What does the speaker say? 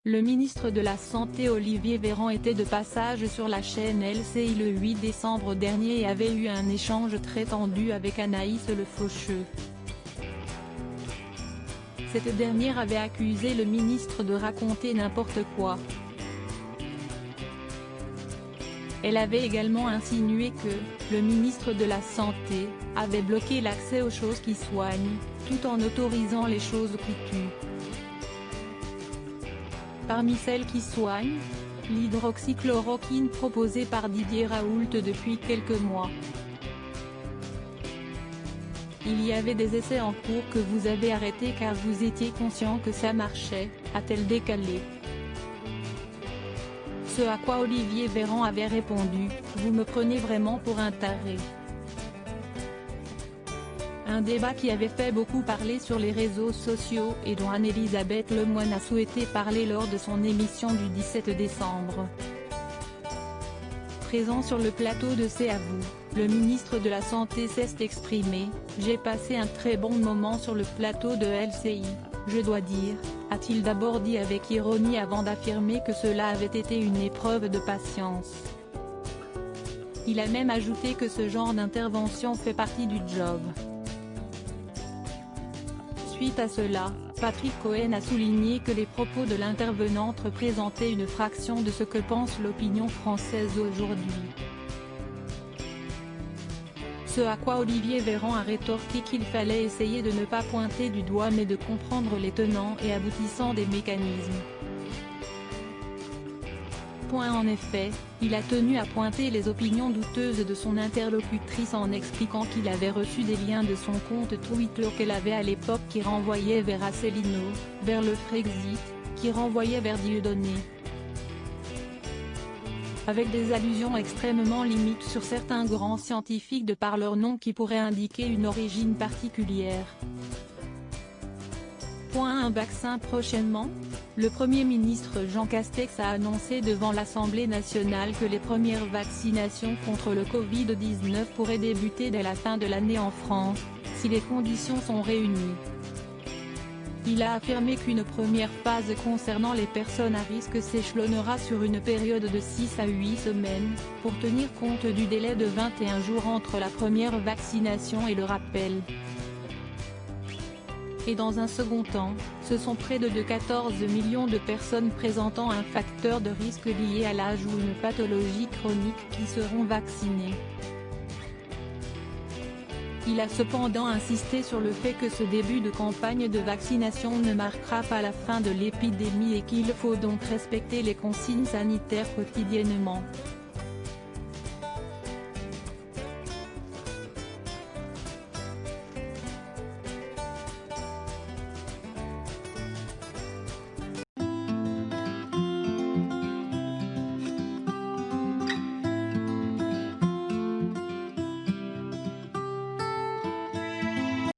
Le ministre de la Santé Olivier Véran était de passage sur la chaîne LCI le 8 décembre dernier et avait eu un échange très tendu avec Anaïs Le Faucheux. Cette dernière avait accusé le ministre de raconter n'importe quoi. Elle avait également insinué que, le ministre de la Santé, avait bloqué l'accès aux choses qui soignent, tout en autorisant les choses qui tuent. Parmi celles qui soignent, l'hydroxychloroquine proposée par Didier Raoult depuis quelques mois. Il y avait des essais en cours que vous avez arrêtés car vous étiez conscient que ça marchait, a-t-elle décalé. Ce à quoi Olivier Véran avait répondu, « Vous me prenez vraiment pour un taré ». Un débat qui avait fait beaucoup parler sur les réseaux sociaux et dont Anne-Elisabeth Lemoine a souhaité parler lors de son émission du 17 décembre. Présent sur le plateau de C'est à vous, le ministre de la Santé s'est exprimé, « J'ai passé un très bon moment sur le plateau de LCI, je dois dire », a-t-il d'abord dit avec ironie avant d'affirmer que cela avait été une épreuve de patience. Il a même ajouté que ce genre d'intervention fait partie du job. Suite à cela, Patrick Cohen a souligné que les propos de l'intervenante représentaient une fraction de ce que pense l'opinion française aujourd'hui. Ce à quoi Olivier Véran a rétorqué qu'il fallait essayer de ne pas pointer du doigt mais de comprendre les tenants et aboutissants des mécanismes. En effet, il a tenu à pointer les opinions douteuses de son interlocutrice en expliquant qu'il avait reçu des liens de son compte Twitter qu'elle avait à l'époque qui renvoyaient vers Asselineau, vers le Frexit, qui renvoyaient vers Dieudonné. Avec des allusions extrêmement limites sur certains grands scientifiques de par leur nom qui pourraient indiquer une origine particulière. Un vaccin prochainement ? Le Premier ministre Jean Castex a annoncé devant l'Assemblée nationale que les premières vaccinations contre le Covid-19 pourraient débuter dès la fin de l'année en France, si les conditions sont réunies. Il a affirmé qu'une première phase concernant les personnes à risque s'échelonnera sur une période de 6 à 8 semaines, pour tenir compte du délai de 21 jours entre la première vaccination et le rappel. Et dans un second temps, ce sont près de 14 millions de personnes présentant un facteur de risque lié à l'âge ou une pathologie chronique qui seront vaccinées. Il a cependant insisté sur le fait que ce début de campagne de vaccination ne marquera pas la fin de l'épidémie et qu'il faut donc respecter les consignes sanitaires quotidiennement.